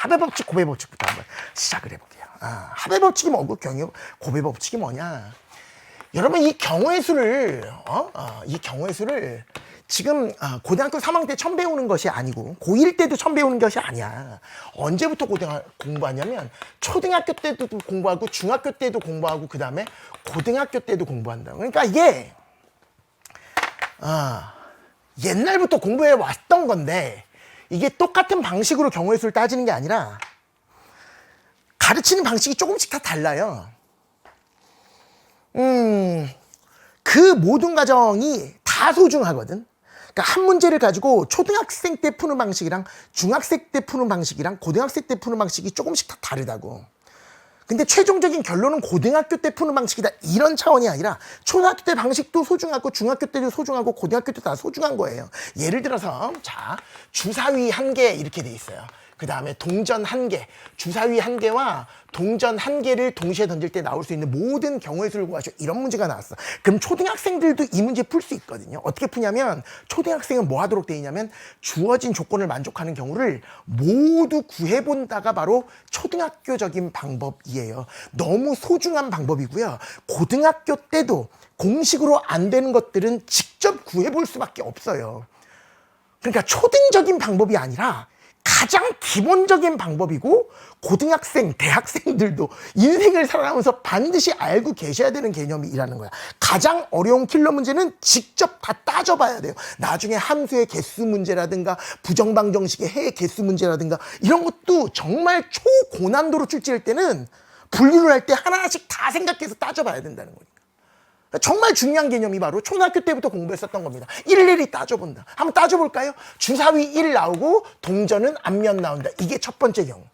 합의 법칙, 고배 법칙부터 한번 시작을 해볼게요. 합의 법칙이 뭐고 고배 법칙이 뭐냐? 여러분 이 경우의 수를 지금 고등학교 3학년 때 처음 배우는 것이 아니고 고1 때도 처음 배우는 것이 아니야. 언제부터 공부하냐면 초등학교 때도 공부하고 중학교 때도 공부하고 그 다음에 고등학교 때도 공부한다. 그러니까 이게 옛날부터 공부해 왔던 건데 이게 똑같은 방식으로 경우의 수를 따지는 게 아니라 가르치는 방식이 조금씩 다 달라요. 그 모든 과정이 다 소중하거든. 그러니까 한 문제를 가지고 초등학생 때 푸는 방식이랑 중학생 때 푸는 방식이랑 고등학생 때 푸는 방식이 조금씩 다 다르다고. 근데 최종적인 결론은 고등학교 때 푸는 방식이다 이런 차원이 아니라 초등학교 때 방식도 소중하고 중학교 때도 소중하고 고등학교 때도 다 소중한 거예요. 예를 들어서 자 주사위 1개 이렇게 돼 있어요. 그 다음에 동전 1개, 주사위 1개와 동전 1개를 동시에 던질 때 나올 수 있는 모든 경우의 수를 구하시오. 이런 문제가 나왔어. 그럼 초등학생들도 이 문제 풀 수 있거든요. 어떻게 푸냐면 초등학생은 뭐 하도록 돼 있냐면 주어진 조건을 만족하는 경우를 모두 구해본다가 바로 초등학교적인 방법이에요. 너무 소중한 방법이고요. 고등학교 때도 공식으로 안 되는 것들은 직접 구해볼 수밖에 없어요. 그러니까 초등적인 방법이 아니라 가장 기본적인 방법이고 고등학생, 대학생들도 인생을 살아가면서 반드시 알고 계셔야 되는 개념이라는 거야. 가장 어려운 킬러 문제는 직접 다 따져봐야 돼요. 나중에 함수의 개수 문제라든가 부정방정식의 해의 개수 문제라든가 이런 것도 정말 초고난도로 출제할 때는 분류를 할 때 하나하나씩 다 생각해서 따져봐야 된다는 거니까. 정말 중요한 개념이 바로 초등학교 때부터 공부했었던 겁니다. 일일이 따져본다. 한번 따져볼까요? 주사위 1 나오고 동전은 앞면 나온다. 이게 첫 번째 경우.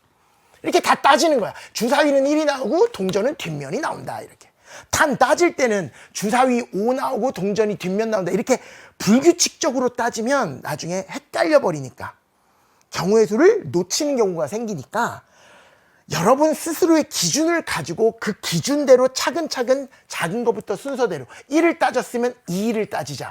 이렇게 다 따지는 거야. 주사위는 1이 나오고 동전은 뒷면이 나온다. 이렇게. 단 따질 때는 주사위 5 나오고 동전이 뒷면 나온다. 이렇게 불규칙적으로 따지면 나중에 헷갈려 버리니까 경우의 수를 놓치는 경우가 생기니까 여러분 스스로의 기준을 가지고 그 기준대로 차근차근 작은 것부터 순서대로 1을 따졌으면 2를 따지자.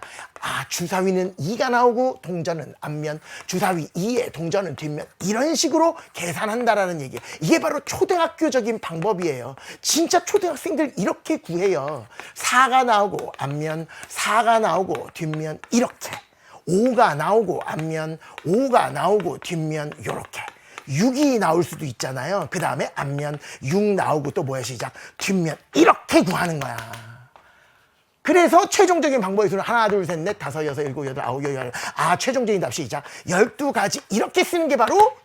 주사위는 2가 나오고 동전은 앞면, 주사위 2에 동전은 뒷면 이런 식으로 계산한다라는 얘기예요. 이게 바로 초등학교적인 방법이에요. 진짜 초등학생들 이렇게 구해요. 4가 나오고 앞면, 4가 나오고 뒷면 이렇게 5가 나오고 앞면, 5가 나오고 뒷면 이렇게 6이 나올 수도 있잖아요. 그 다음에 앞면 6 나오고 또 뭐야 시작 뒷면 이렇게 구하는 거야. 그래서 최종적인 방법의 수는 하나 둘 셋 넷 다섯 여섯 일곱 여덟 아홉 열 최종적인 답 시작 12가지 이렇게 쓰는 게 바로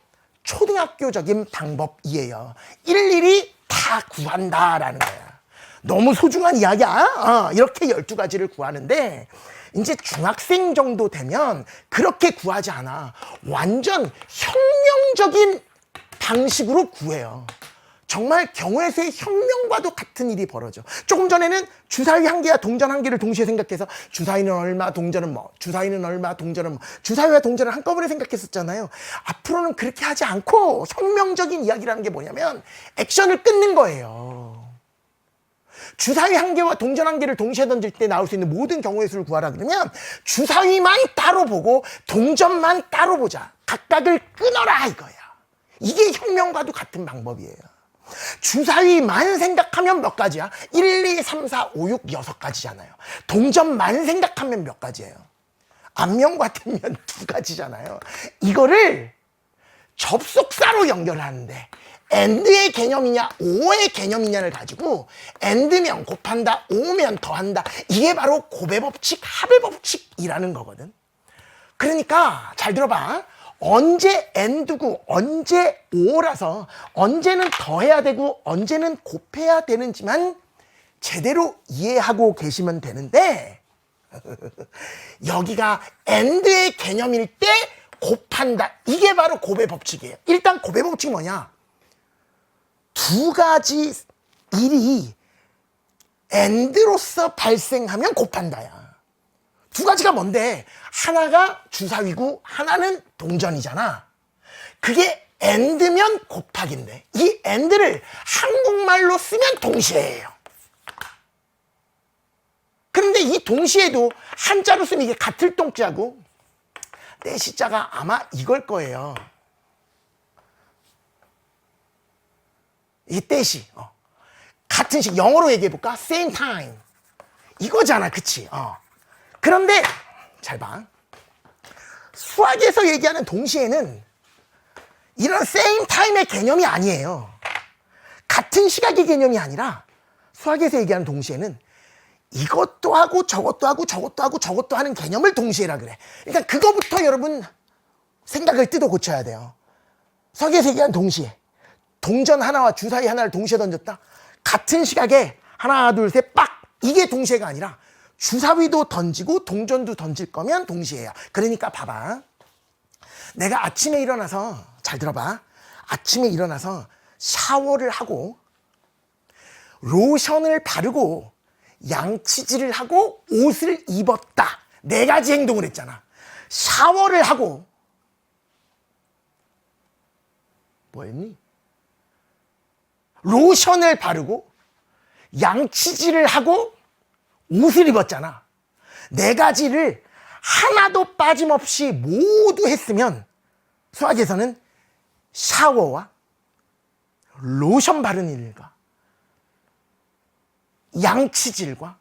초등학교적인 방법이에요. 일일이 다 구한다라는 거야. 너무 소중한 이야기야. 이렇게 12가지를 구하는데 이제 중학생 정도 되면 그렇게 구하지 않아. 완전 혁명적인 방식으로 구해요. 정말 경우의 수의 혁명과도 같은 일이 벌어져. 조금 전에는 주사위 1개와 동전 1개를 동시에 생각해서 주사위는 얼마, 동전은 뭐, 주사위는 얼마, 동전은 뭐, 주사위와 동전을 한꺼번에 생각했었잖아요. 앞으로는 그렇게 하지 않고 혁명적인 이야기라는 게 뭐냐면 액션을 끊는 거예요. 주사위 1개와 동전 1개를 동시에 던질 때 나올 수 있는 모든 경우의 수를 구하라 그러면 주사위만 따로 보고 동전만 따로 보자. 각각을 끊어라 이거야. 이게 혁명과도 같은 방법이에요. 주사위만 생각하면 몇 가지야? 1, 2, 3, 4, 5, 6, 6가지잖아요. 동전만 생각하면 몇 가지예요? 앞면과 뒷면 2가지잖아요. 이거를 접속사로 연결하는데 AND의 개념이냐 O의 개념이냐를 가지고 AND면 곱한다, O면 더한다. 이게 바로 고배 법칙, 합의 법칙이라는 거거든. 그러니까 잘 들어봐. 언제 AND고 언제 O라서 언제는 더해야 되고 언제는 곱해야 되는지만 제대로 이해하고 계시면 되는데 여기가 AND의 개념일 때 곱한다. 이게 바로 고배 법칙이에요. 일단 고배 법칙이 뭐냐? 2가지 일이 AND로서 발생하면 곱한다야. 2가지가 뭔데? 하나가 주사위고 하나는 동전이잖아. 그게 AND면 곱하기인데 이 AND를 한국말로 쓰면 동시에예요. 그런데 이 동시에도 한자로 쓰면 이게 같을 동자고 내 시자가 아마 이걸 거예요. 이 때시. 같은 시 영어로 얘기해볼까? same time. 이거잖아, 그치? 그런데 잘 봐. 수학에서 얘기하는 동시에는 이런 same time의 개념이 아니에요. 같은 시각의 개념이 아니라 수학에서 얘기하는 동시에는 이것도 하고 저것도 하고 저것도 하고 저것도 하는 개념을 동시에라 그래. 그러니까 그거부터 여러분 생각을 뜯어 고쳐야 돼요. 수학에서 얘기하는 동시에 동전 하나와 주사위 하나를 동시에 던졌다. 같은 시각에 하나 둘 셋 빡 이게 동시에가 아니라 주사위도 던지고 동전도 던질 거면 동시에야. 그러니까 봐봐. 내가 아침에 일어나서 잘 들어봐. 아침에 일어나서 샤워를 하고 로션을 바르고 양치질을 하고 옷을 입었다. 네 가지 행동을 했잖아. 샤워를 하고 뭐 했니? 로션을 바르고 양치질을 하고 옷을 입었잖아. 네 가지를 하나도 빠짐없이 모두 했으면 수학에서는 샤워와 로션 바르는 일과 양치질과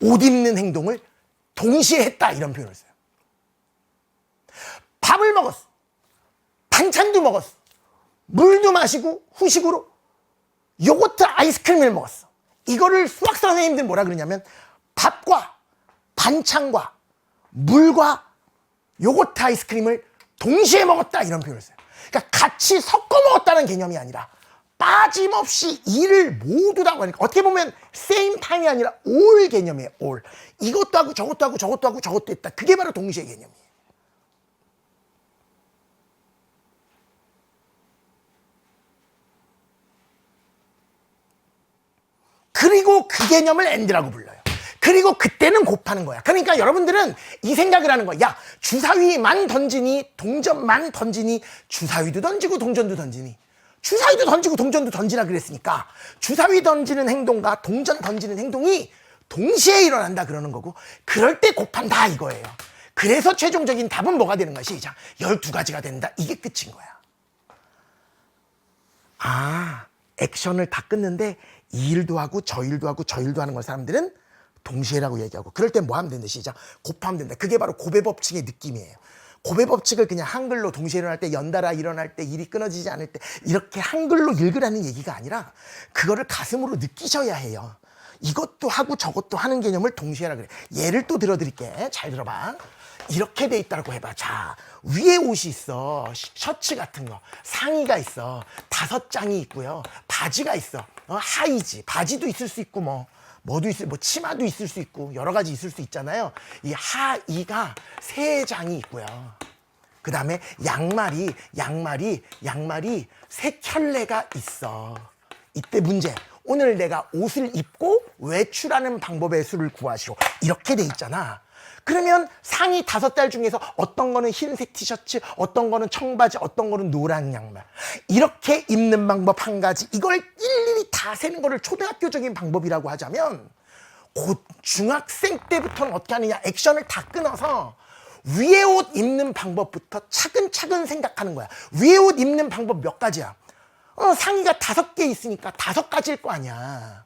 옷 입는 행동을 동시에 했다 이런 표현을 써요. 밥을 먹었어. 반찬도 먹었어. 물도 마시고 후식으로 요거트 아이스크림을 먹었어. 이거를 수학 선생님들 뭐라 그러냐면 밥과 반찬과 물과 요거트 아이스크림을 동시에 먹었다 이런 표현을 써요. 그러니까 같이 섞어 먹었다는 개념이 아니라 빠짐없이 일을 모두 다 하니까 어떻게 보면 same time이 아니라 all 개념이에요. all. 이것도 하고 저것도 하고 저것도 하고 저것도 했다. 그게 바로 동시에 개념이에요. 그리고 그 개념을 and라고 불러요. 그리고 그때는 곱하는 거야. 그러니까 여러분들은 이 생각을 하는 거야. 야, 주사위만 던지니 동전만 던지니 주사위도 던지고 동전도 던지니 주사위도 던지고 동전도 던지라 그랬으니까 주사위 던지는 행동과 동전 던지는 행동이 동시에 일어난다 그러는 거고 그럴 때 곱한다 이거예요. 그래서 최종적인 답은 뭐가 되는 거야? 시작. 12가지가 된다. 이게 끝인 거야. 아, 액션을 다 끊는데 이 일도 하고 저 일도 하고 저 일도 하는 걸 사람들은 동시에라고 얘기하고 그럴 땐 뭐 하면 된다? 시작. 곱하면 된다. 그게 바로 곱의 법칙의 느낌이에요. 곱의 법칙을 그냥 한글로 동시에 일어날 때 연달아 일어날 때 일이 끊어지지 않을 때 이렇게 한글로 읽으라는 얘기가 아니라 그거를 가슴으로 느끼셔야 해요. 이것도 하고 저것도 하는 개념을 동시에라 그래. 예를 또 들어드릴게. 잘 들어봐. 이렇게 돼 있다고 해봐. 자, 위에 옷이 있어. 셔츠 같은 거. 상의가 있어. 5장이 있고요. 바지가 있어. 하의지. 바지도 있을 수 있고 뭐도 있을, 치마도 있을 수 있고 여러 가지 있을 수 있잖아요. 이 하의가 3장이 있고요. 그 다음에 양말이 3켤레가 있어. 이때 문제. 오늘 내가 옷을 입고 외출하는 방법의 수를 구하시오. 이렇게 돼 있잖아. 그러면 상의 5달 중에서 어떤 거는 흰색 티셔츠, 어떤 거는 청바지, 어떤 거는 노란 양말. 이렇게 입는 방법 한 가지. 이걸 일일이 다 세는 거를 초등학교적인 방법이라고 하자면 곧 중학생 때부터는 어떻게 하느냐. 액션을 다 끊어서 위에 옷 입는 방법부터 차근차근 생각하는 거야. 위에 옷 입는 방법 몇 가지야? 상의가 5개 있으니까 5가지일 거 아니야.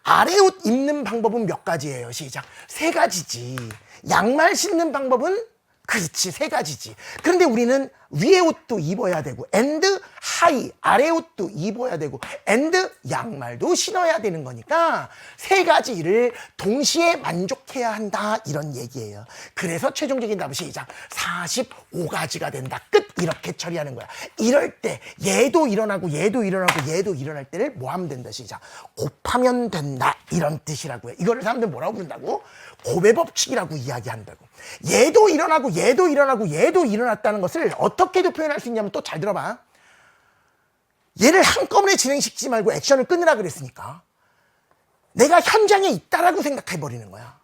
아래 옷 입는 방법은 몇 가지예요? 시작. 3가지지. 양말 신는 방법은 그렇지 3가지지. 그런데 우리는 위에 옷도 입어야 되고 and 하의 아래 옷도 입어야 되고 and 양말도 신어야 되는 거니까 3가지를 동시에 만족해야 한다 이런 얘기예요. 그래서 최종적인 답은 시작. 45가지가 된다. 끝. 이렇게 처리하는 거야. 이럴 때 얘도 일어나고 얘도 일어나고 얘도 일어날 때를 뭐 하면 된다. 시작. 곱하면 된다. 이런 뜻이라고요. 이거를 사람들 뭐라고 부른다고? 곱의 법칙이라고 이야기한다고. 얘도 일어나고 얘도 일어나고 얘도 일어났다는 것을 어떻게도 표현할 수 있냐면 또 잘 들어봐. 얘를 한꺼번에 진행시키지 말고 액션을 끊으라 그랬으니까 내가 현장에 있다라고 생각해버리는 거야.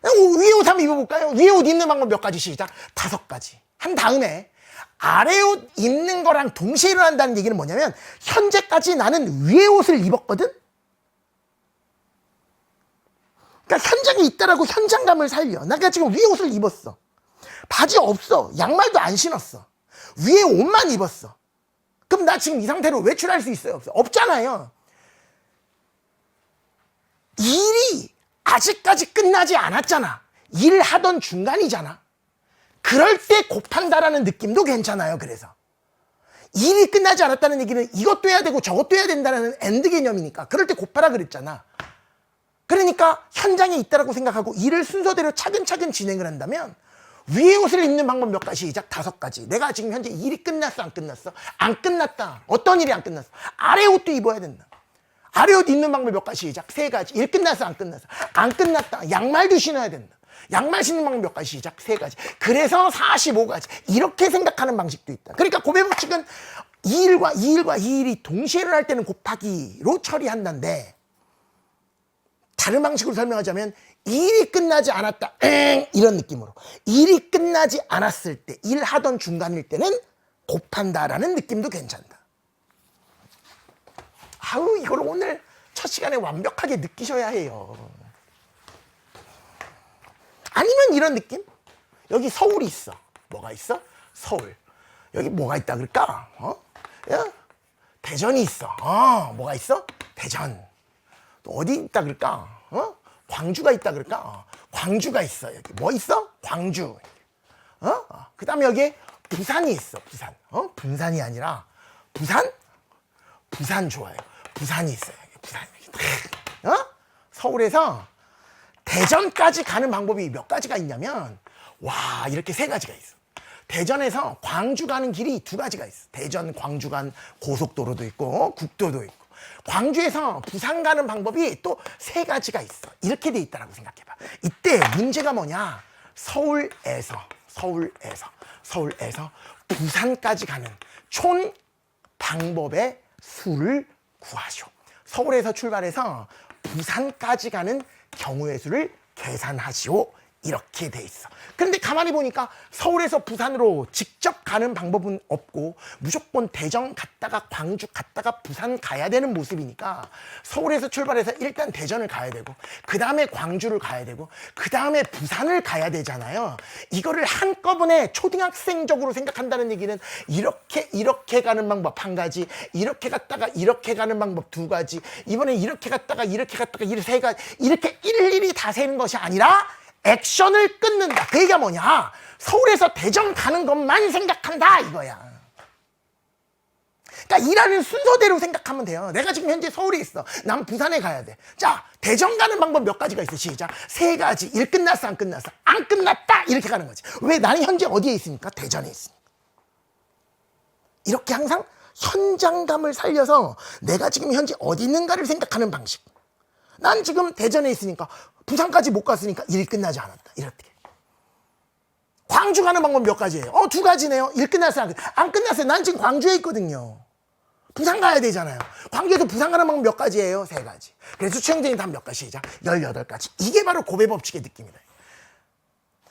위에 옷 한번 입어볼까요? 위에 옷 입는 방법 몇 가지 시작. 5가지. 한 다음에 아래 옷 입는 거랑 동시에 일어난다는 얘기는 뭐냐면 현재까지 나는 위에 옷을 입었거든? 그러니까 현장에 있다라고 현장감을 살려. 내가 지금 위에 옷을 입었어. 바지 없어. 양말도 안 신었어. 위에 옷만 입었어. 그럼 나 지금 이 상태로 외출할 수 있어요? 없어요? 없잖아요. 일이 아직까지 끝나지 않았잖아. 일하던 중간이잖아. 그럴 때 곱한다라는 느낌도 괜찮아요. 그래서 일이 끝나지 않았다는 얘기는 이것도 해야 되고 저것도 해야 된다는 엔드 개념이니까 그럴 때 곱하라 그랬잖아. 그러니까 현장에 있다라고 생각하고 일을 순서대로 차근차근 진행을 한다면 위에 옷을 입는 방법 몇 가지, 시작 5가지. 내가 지금 현재 일이 끝났어, 안 끝났어? 안 끝났다. 어떤 일이 안 끝났어? 아래 옷도 입어야 된다. 아래 옷 입는 방법 몇 가지, 시작 3가지. 일 끝났어, 안 끝났어? 안 끝났다. 양말도 신어야 된다. 양말 신는 방법 몇 가지, 시작 3가지. 그래서 45가지. 이렇게 생각하는 방식도 있다. 그러니까 고배 법칙은 이 일이 동시에 일어날 때는 곱하기로 처리한다는데, 다른 방식으로 설명하자면 일이 끝나지 않았다 이런 느낌으로, 일이 끝나지 않았을 때, 일하던 중간일 때는 곱한다라는 느낌도 괜찮다. 아우, 이걸 오늘 첫 시간에 완벽하게 느끼셔야 해요. 아니면 이런 느낌? 여기 서울이 있어. 뭐가 있어? 서울. 여기 뭐가 있다 그럴까? 야? 대전이 있어. 뭐가 있어? 대전. 또 어디 있다 그럴까? 광주가 있다 그럴까? 광주가 있어. 여기 뭐 있어? 광주. 그 다음에 여기에 부산이 있어. 부산. 분산이 아니라 부산? 부산 좋아요. 부산이 있어요. 부산. 서울에서 대전까지 가는 방법이 몇 가지가 있냐면, 와, 이렇게 3가지가 있어. 대전에서 광주 가는 길이 2가지가 있어. 대전 광주 간 고속도로도 있고 국도도 있고, 광주에서 부산 가는 방법이 또 3가지가 있어. 이렇게 돼 있다라고 생각해봐. 이때 문제가 뭐냐? 서울에서 부산까지 가는 총 방법의 수를 구하시오. 서울에서 출발해서 부산까지 가는 경우의 수를 계산하시오. 이렇게 돼 있어. 그런데 가만히 보니까 서울에서 부산으로 직접 가는 방법은 없고 무조건 대전 갔다가 광주 갔다가 부산 가야 되는 모습이니까, 서울에서 출발해서 일단 대전을 가야 되고 그 다음에 광주를 가야 되고 그 다음에 부산을 가야 되잖아요. 이거를 한꺼번에 초등학생적으로 생각한다는 얘기는 이렇게 가는 방법 1가지, 이렇게 갔다가 이렇게 가는 방법 2가지, 이번에 이렇게 갔다가 이렇게 3가지, 이렇게 일일이 다 세는 것이 아니라 액션을 끊는다. 그 얘기가 뭐냐? 서울에서 대전 가는 것만 생각한다 이거야. 그러니까 일하는 순서대로 생각하면 돼요. 내가 지금 현재 서울에 있어. 난 부산에 가야 돼. 자, 대전 가는 방법 몇 가지가 있어. 시작. 3가지. 일 끝났어, 안 끝났어? 안 끝났다. 이렇게 가는 거지. 왜? 나는 현재 어디에 있으니까? 대전에 있으니까. 이렇게 항상 현장감을 살려서 내가 지금 현재 어디 있는가를 생각하는 방식. 난 지금 대전에 있으니까 부산까지 못 갔으니까 일이 끝나지 않았다. 이렇게. 광주 가는 방법 몇 가지예요? 2가지네요. 일 끝났어요? 안 끝났어요. 난 지금 광주에 있거든요. 부산 가야 되잖아요. 광주에서 부산 가는 방법 몇 가지예요? 3가지. 그래서 수행되는 답 몇 가지? 시작. 18가지. 이게 바로 고배 법칙의 느낌이다.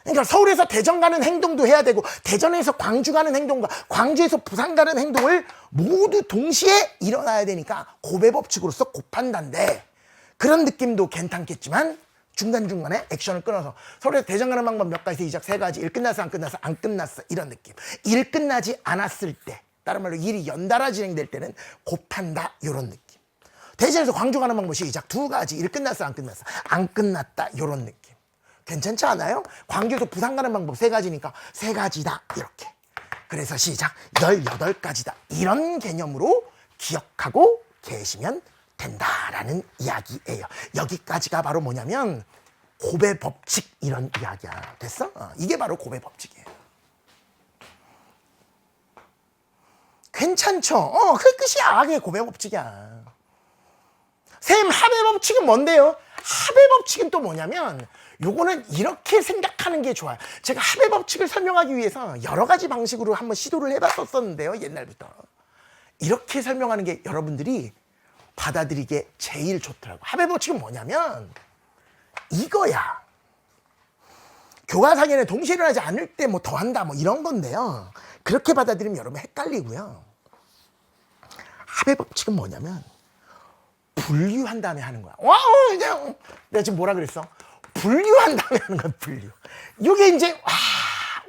그러니까 서울에서 대전 가는 행동도 해야 되고, 대전에서 광주 가는 행동과 광주에서 부산 가는 행동을 모두 동시에 일어나야 되니까 고배 법칙으로서 곱한다인데, 그런 느낌도 괜찮겠지만 중간중간에 액션을 끊어서 서울에서 대전 가는 방법 몇 가지, 시작 3가지. 일 끝났어, 안 끝났어? 안 끝났어. 이런 느낌. 일 끝나지 않았을 때, 다른 말로 일이 연달아 진행될 때는 곱한다. 이런 느낌. 대전에서 광주 가는 방법 시작 2가지. 일 끝났어, 안 끝났어? 안 끝났다. 이런 느낌. 괜찮지 않아요? 광주에서 부산 가는 방법 3가지니까 3가지다. 이렇게. 그래서 시작 18가지다. 이런 개념으로 기억하고 계시면 된다라는 이야기예요. 여기까지가 바로 뭐냐면 고배 법칙, 이런 이야기야. 됐어? 이게 바로 고배 법칙이에요. 괜찮죠? 그게 끝이야. 그게 고배 법칙이야. 쌤, 합의 법칙은 뭔데요? 합의 법칙은 또 뭐냐면, 요거는 이렇게 생각하는 게 좋아요. 제가 합의 법칙을 설명하기 위해서 여러 가지 방식으로 한번 시도를 해봤었는데요. 옛날부터. 이렇게 설명하는 게 여러분들이 받아들이기에 제일 좋더라고. 합의 법칙은 뭐냐면 이거야. 교과상에는 동시에 일어나지 않을 때 뭐 더한다 뭐 이런 건데요. 그렇게 받아들이면 여러분 헷갈리고요. 합의 법칙은 뭐냐면 분류한 다음에 하는 거야. 와우, 내가 지금 뭐라 그랬어? 분류한 다음에 하는 거야. 분류. 이게 이제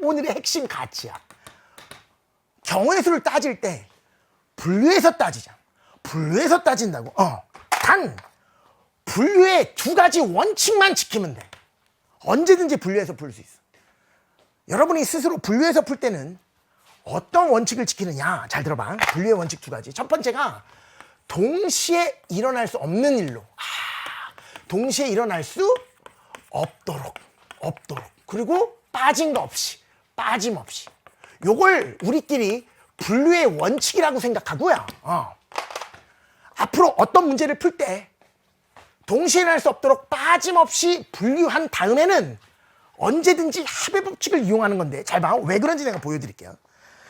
오늘의 핵심 가치야. 경우의 수를 따질 때 분류해서 따지자. 분류해서 따진다고. 단 분류의 두 가지 원칙만 지키면 돼. 언제든지 분류해서 풀 수 있어. 여러분이 스스로 분류해서 풀 때는 어떤 원칙을 지키느냐. 잘 들어봐. 분류의 원칙 두 가지. 첫 번째가 동시에 일어날 수 없는 일로. 동시에 일어날 수 없도록. 그리고 빠진 거 없이. 빠짐없이. 요걸 우리끼리 분류의 원칙이라고 생각하고요. 앞으로 어떤 문제를 풀 때 동시에 일어날 수 없도록 빠짐없이 분류한 다음에는 언제든지 합의 법칙을 이용하는 건데, 잘 봐. 왜 그런지 내가 보여드릴게요.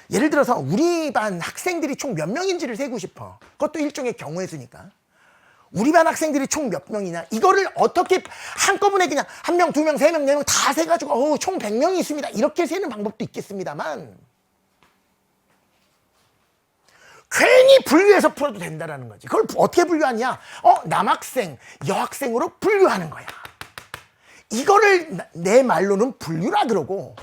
예를 들어서 우리 반 학생들이 총 몇 명인지를 세고 싶어. 그것도 일종의 경우의 수니까. 우리 반 학생들이 총 몇 명이냐, 이거를 어떻게 한꺼번에 그냥 한 명, 두 명, 세 명, 네 명 다 세가지고 총 100명이 있습니다, 이렇게 세는 방법도 있겠습니다만, 괜히 분류해서 풀어도 된다라는 거지. 그걸 어떻게 분류하냐? 남학생, 여학생으로 분류하는 거야. 이거를 내 말로는 분류라 그러고,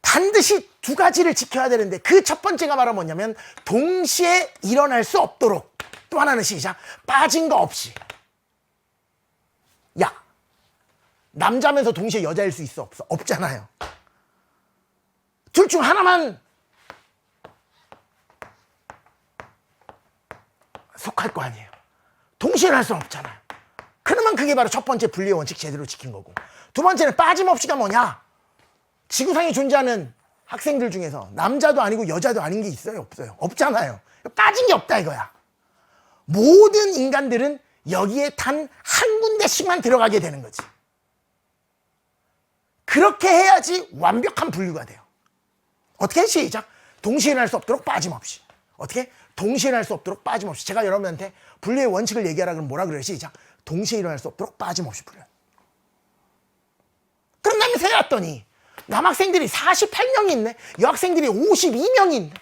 반드시 두 가지를 지켜야 되는데, 그 첫 번째가 바로 뭐냐면 동시에 일어날 수 없도록. 또 하나는 시작. 빠진 거 없이. 야, 남자면서 동시에 여자일 수 있어, 없어? 없잖아요. 둘 중 하나만 속할 거 아니에요. 동시에 할 수는 없잖아요. 그러면 그게 바로 첫 번째 분리의 원칙 제대로 지킨 거고, 두 번째는 빠짐없이가 뭐냐? 지구상에 존재하는 학생들 중에서 남자도 아니고 여자도 아닌 게 있어요, 없어요? 없잖아요. 빠진 게 없다 이거야. 모든 인간들은 여기에 단 한 군데씩만 들어가게 되는 거지. 그렇게 해야지 완벽한 분류가 돼요. 어떻게? 시작. 동시에 일어날 수 없도록 빠짐없이. 어떻게? 동시에 일어날 수 없도록 빠짐없이. 제가 여러분한테 분류의 원칙을 얘기하라 그러면 뭐라 그래요? 시작. 동시에 일어날 수 없도록 빠짐없이 분류. 그런 다음에 세봤더니 남학생들이 48명이 있네, 여학생들이 52명이 있네.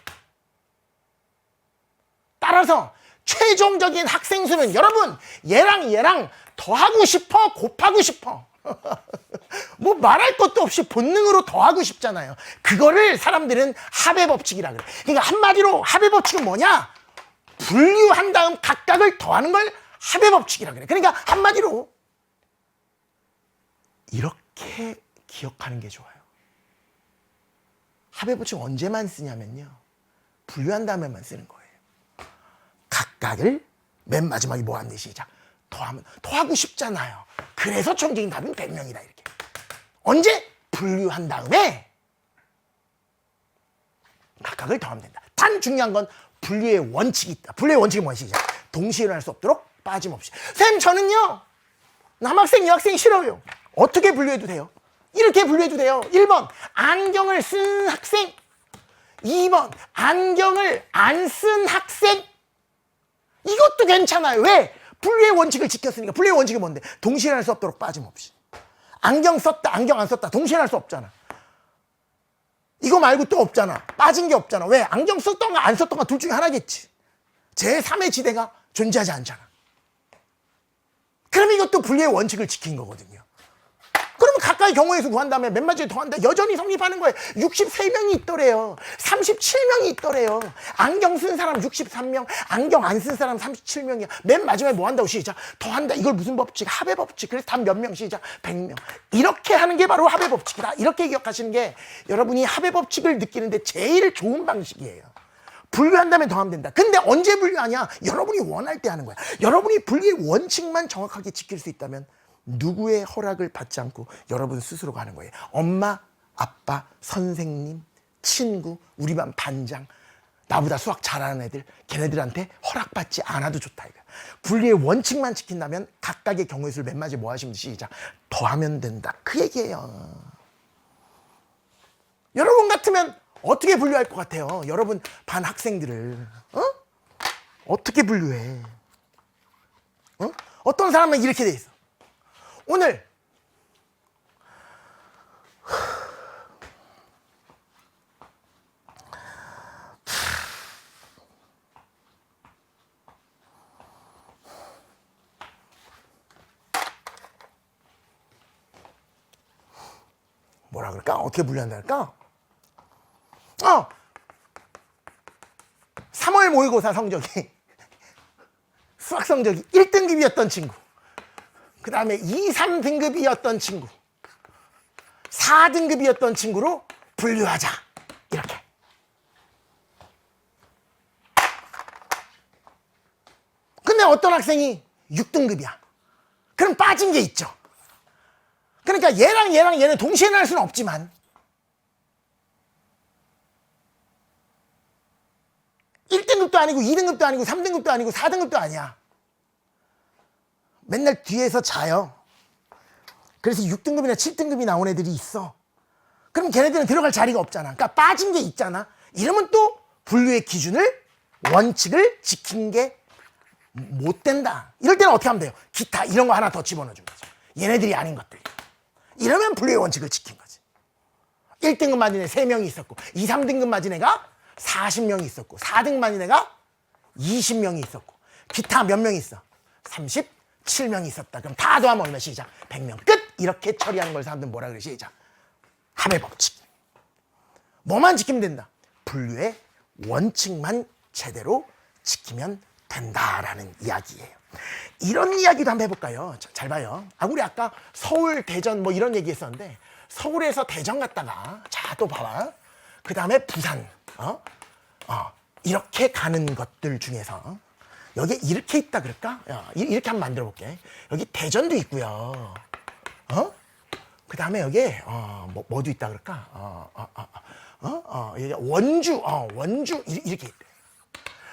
따라서 최종적인 학생 수는, 여러분, 얘랑 더하고 싶어, 곱하고 싶어. 뭐 말할 것도 없이 본능으로 더하고 싶잖아요. 그거를 사람들은 합의 법칙이라 그래. 그러니까 한마디로 합의 법칙은 뭐냐? 분류한 다음 각각을 더하는 걸 합의 법칙이라 그래. 그러니까 한마디로 이렇게 기억하는 게 좋아요. 합의 법칙 언제만 쓰냐면요, 분류한 다음에만 쓰는 거예요. 각각을 맨 마지막에 뭐 하면 돼? 시작. 더하면, 더하고 싶잖아요. 그래서 총적인 답은 100명이다 이렇게. 언제? 분류한 다음에 각각을 더하면 된다. 단 중요한 건 분류의 원칙이 있다. 분류의 원칙이 뭐야? 시작. 동시에 일어날 수 없도록 빠짐없이. 선생님, 저는요 남학생 여학생 싫어요. 어떻게 분류해도 돼요? 이렇게 분류해도 돼요. 1번 안경을 쓴 학생, 2번 안경을 안 쓴 학생. 이것도 괜찮아요. 왜? 분류의 원칙을 지켰으니까. 분류의 원칙이 뭔데? 동시에 일어날 수 없도록 빠짐없이. 안경 썼다, 안경 안 썼다, 동시에 일어날 수 없잖아. 이거 말고 또 없잖아. 빠진 게 없잖아. 왜? 안경 썼던가 안 썼던가 둘 중에 하나겠지. 제3의 지대가 존재하지 않잖아. 그럼 이것도 분류의 원칙을 지킨 거거든요. 그러면 각각의 경우의 수 구한 다음에 맨 마지막에 더한다. 여전히 성립하는 거예요. 63명이 있더래요. 37명이 있더래요. 안경 쓴 사람 63명, 안경 안 쓴 사람 37명이야. 맨 마지막에 뭐 한다고? 시작. 더한다. 이걸 무슨 법칙? 합의 법칙. 그래서 단 몇 명? 시작. 100명. 이렇게 하는 게 바로 합의 법칙이다. 이렇게 기억하시는 게 여러분이 합의 법칙을 느끼는데 제일 좋은 방식이에요. 분류한 다음에 더하면 된다. 근데 언제 분류하냐? 여러분이 원할 때 하는 거야. 여러분이 분류의 원칙만 정확하게 지킬 수 있다면 누구의 허락을 받지 않고 여러분 스스로가 하는 거예요. 엄마, 아빠, 선생님, 친구, 우리 반 반장, 나보다 수학 잘하는 애들, 걔네들한테 허락받지 않아도 좋다 이거야. 분류의 원칙만 지킨다면 각각의 경우의 수를 맨 마지막에 뭐 하시면 시작. 더하면 된다. 그 얘기예요. 여러분 같으면 어떻게 분류할 것 같아요? 여러분 반 학생들을 어떻게 분류해? 어떤 사람은 이렇게 돼 있어. 오늘 뭐라 그럴까? 어떻게 분류한다 할까? 3월 모의고사 성적이 수학 성적이 1등급이었던 친구, 그 다음에 2, 3등급이었던 친구, 4등급이었던 친구로 분류하자. 이렇게. 근데 어떤 학생이 6등급이야. 그럼 빠진 게 있죠. 그러니까 얘는 동시에 날 수는 없지만 1등급도 아니고 2등급도 아니고 3등급도 아니고 4등급도 아니야. 맨날 뒤에서 자요. 그래서 6등급이나 7등급이 나온 애들이 있어. 그럼 걔네들은 들어갈 자리가 없잖아. 그러니까 빠진 게 있잖아. 이러면 또 분류의 기준을, 원칙을 지킨 게 못 된다. 이럴 때는 어떻게 하면 돼요? 기타 이런 거 하나 더 집어넣어주면 되죠. 얘네들이 아닌 것들. 이러면 분류의 원칙을 지킨 거지. 1등급 맞은 애 3명이 있었고 2, 3등급 맞은 애가 40명이 있었고 4등급 맞은 애가 20명이 있었고 기타 몇 명 있어? 37명이 있었다. 그럼 다 더하면 얼마? 시작. 100명 끝! 이렇게 처리하는 걸 사람들은 뭐라 그래? 시작. 합의 법칙. 뭐만 지키면 된다? 분류의 원칙만 제대로 지키면 된다라는 이야기예요. 이런 이야기도 한번 해볼까요? 잘 봐요. 우리 아까 서울, 대전 뭐 이런 얘기 했었는데 서울에서 대전 갔다가 자, 또 봐봐. 그 다음에 부산 이렇게 가는 것들 중에서 여기에 이렇게 있다 그럴까? 이렇게 한번 만들어 볼게. 여기 대전도 있고요. 그 다음에 여기에 뭐도 있다 그럴까? 여기 원주 이렇게 있대.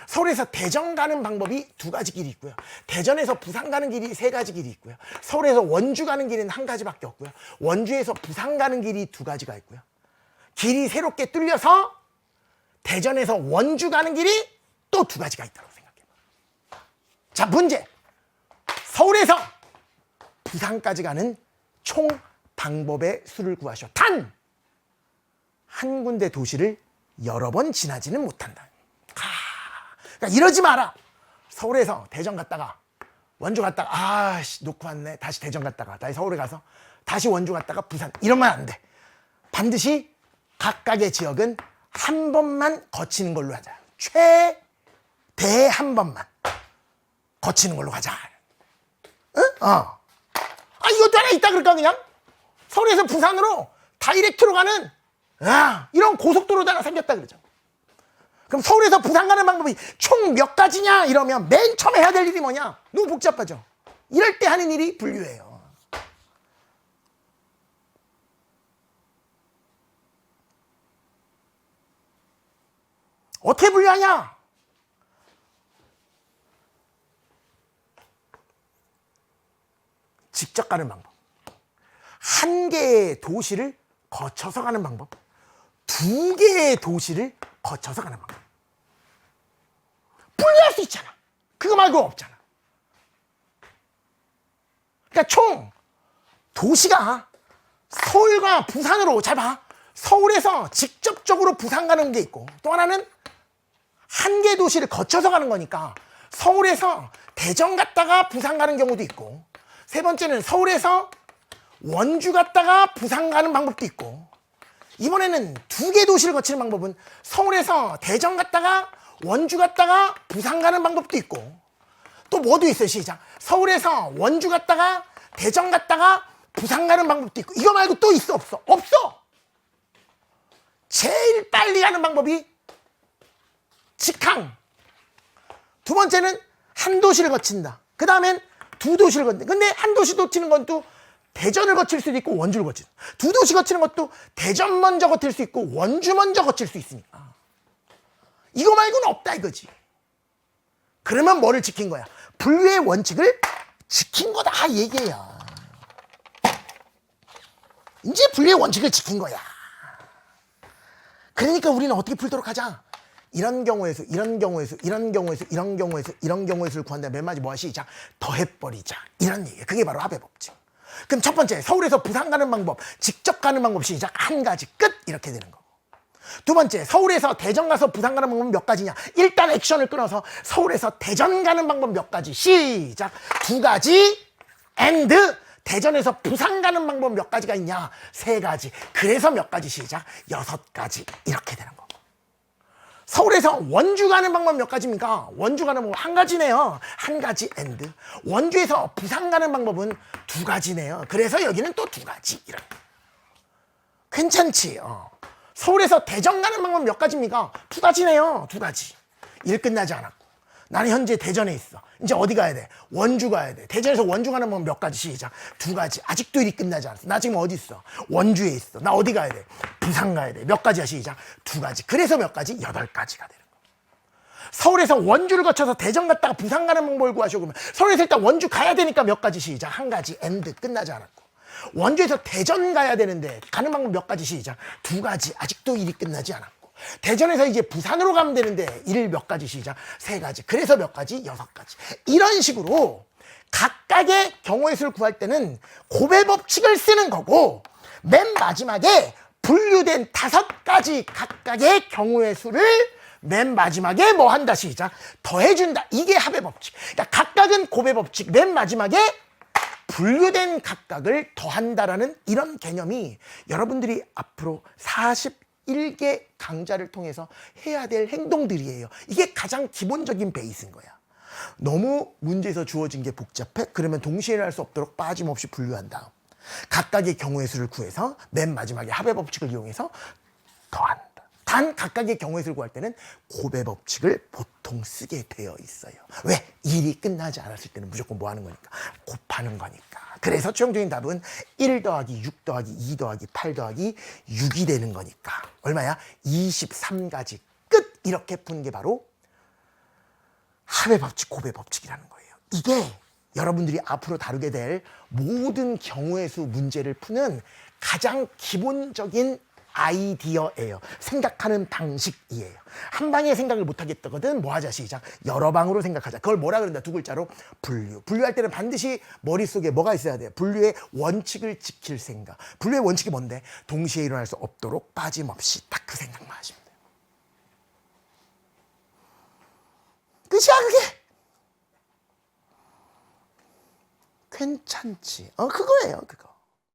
서울에서 대전 가는 방법이 2가지 길이 있고요. 대전에서 부산 가는 길이 3가지 길이 있고요. 서울에서 원주 가는 길은 1가지밖에 없고요. 원주에서 부산 가는 길이 2가지가 있고요. 길이 새롭게 뚫려서 대전에서 원주 가는 길이 또 2가지가 있다고 생각해요. 자, 문제. 서울에서 부산까지 가는 총 방법의 수를 구하시오. 단! 한 군데 도시를 여러 번 지나지는 못한다. 그러니까 이러지 마라. 서울에서 대전 갔다가 원주 갔다가 놓고 왔네. 다시 대전 갔다가 다시 서울에 가서 다시 원주 갔다가 부산. 이러면 안 돼. 반드시 각각의 지역은 한 번만 거치는 걸로 하자. 최대 한 번만 거치는 걸로 가자. 응? 이것도 하나 있다 그럴까 그냥? 서울에서 부산으로 다이렉트로 가는 이런 고속도로도 하나 생겼다 그러죠. 그럼 서울에서 부산 가는 방법이 총 몇 가지냐 이러면 맨 처음에 해야 될 일이 뭐냐? 너무 복잡하죠. 이럴 때 하는 일이 분류예요. 어떻게 분류하냐? 직접 가는 방법. 한 개의 도시를 거쳐서 가는 방법. 2개의 도시를 거쳐서 가는 방법. 분류할 수 있잖아. 그거 말고 없잖아. 그러니까 총 도시가 서울과 부산으로 잘 봐. 서울에서 직접적으로 부산 가는 게 있고 또 하나는 한 개 도시를 거쳐서 가는 거니까 서울에서 대전 갔다가 부산 가는 경우도 있고 세 번째는 서울에서 원주 갔다가 부산 가는 방법도 있고 이번에는 2개 도시를 거치는 방법은 서울에서 대전 갔다가 원주 갔다가 부산 가는 방법도 있고 또 뭐도 있어요. 시작. 서울에서 원주 갔다가 대전 갔다가 부산 가는 방법도 있고 이거 말고 또 있어 없어? 없어. 제일 빨리 가는 방법이 직항. 2번째는 한 도시를 거친다. 그 다음엔 2도시를 거친다. 근데 한 도시 거치는 건 또 대전을 거칠 수도 있고 원주를 거칠 수 있고 2도시 거치는 것도 대전 먼저 거칠 수 있고 원주 먼저 거칠 수 있으니까 이거 말고는 없다 이거지. 그러면 뭐를 지킨 거야? 분류의 원칙을 지킨 거다 얘기야. 이제 분류의 원칙을 지킨 거야. 그러니까 우리는 어떻게 풀도록 하자. 이런 경우에서 이런 경우에서 이런 경우에서 이런 경우에서 이런 경우에서를 구한다. 맨 마지 뭐야? 시작. 더해버리자. 이런 얘기야. 그게 바로 합의 법칙. 그럼 첫 번째 서울에서 부산 가는 방법, 직접 가는 방법 시작. 1가지 끝. 이렇게 되는 거고. 2번째 서울에서 대전 가서 부산 가는 방법은 몇 가지냐? 일단 액션을 끊어서 서울에서 대전 가는 방법 몇 가지 시작. 2가지 and 대전에서 부산 가는 방법 몇 가지가 있냐? 3가지. 그래서 몇 가지 시작. 6가지. 이렇게 되는 거고. 서울에서 원주 가는 방법 몇 가지입니까? 원주 가는 방법 한 가지네요. 한 가지 앤드. 원주에서 부산 가는 방법은 두 가지네요. 그래서 여기는 또 두 가지. 이런. 괜찮지? 서울에서 대전 가는 방법 몇 가지입니까? 두 가지네요. 두 가지. 일 끝나지 않았고. 나는 현재 대전에 있어. 이제 어디 가야 돼? 원주 가야 돼. 대전에서 원주 가는 방법 몇 가지 시작. 두 가지. 아직도 일이 끝나지 않았어. 나 지금 어디 있어? 원주에 있어. 나 어디 가야 돼? 부산 가야 돼. 몇 가지야 시작. 두 가지. 그래서 몇 가지? 8가지가 되는 거야. 서울에서 원주를 거쳐서 대전 갔다가 부산 가는 방법을 구하시고 그러면 서울에서 일단 원주 가야 되니까 몇 가지 시작. 한 가지. 엔드. 끝나지 않았고. 원주에서 대전 가야 되는데 가는 방법 몇 가지 시작. 두 가지. 아직도 일이 끝나지 않았고. 대전에서 이제 부산으로 가면 되는데 일 몇 가지 시작. 3가지. 그래서 몇 가지? 6가지. 이런 식으로 각각의 경우의 수를 구할 때는 곱의 법칙을 쓰는 거고 맨 마지막에 분류된 5가지 각각의 경우의 수를 맨 마지막에 뭐 한다 시작. 더해준다. 이게 합의 법칙. 그러니까 각각은 곱의 법칙. 맨 마지막에 분류된 각각을 더한다라는 이런 개념이 여러분들이 앞으로 41개 강좌를 통해서 해야 될 행동들이에요. 이게 가장 기본적인 베이스인 거야. 너무 문제에서 주어진 게 복잡해? 그러면 동시에 일어날 수 없도록 빠짐없이 분류한 다음 각각의 경우의 수를 구해서 맨 마지막에 합의 법칙을 이용해서 더한다. 단 각각의 경우의 수를 구할 때는 곱의 법칙을 보통 쓰게 되어 있어요. 왜? 일이 끝나지 않았을 때는 무조건 뭐 하는 거니까? 곱하는 거니까. 그래서 최종적인 답은 1 더하기 6 더하기 2 더하기 8 더하기 6이 되는 거니까. 얼마야? 23가지. 끝! 이렇게 푸는 게 바로 합의 법칙, 곱의 법칙이라는 거예요. 이게 여러분들이 앞으로 다루게 될 모든 경우의 수 문제를 푸는 가장 기본적인 아이디어예요. 생각하는 방식이에요. 한 방에 생각을 못 하겠다거든 뭐 하자 시작. 여러 방으로 생각하자. 그걸 뭐라 그런다? 두 글자로 분류. 분류할 때는 반드시 머릿속에 뭐가 있어야 돼요? 분류의 원칙을 지킬 생각. 분류의 원칙이 뭔데? 동시에 일어날 수 없도록 빠짐없이 딱 그 생각만 하시면 돼요. 끝이야 그게. 괜찮지. 그거예요 그거.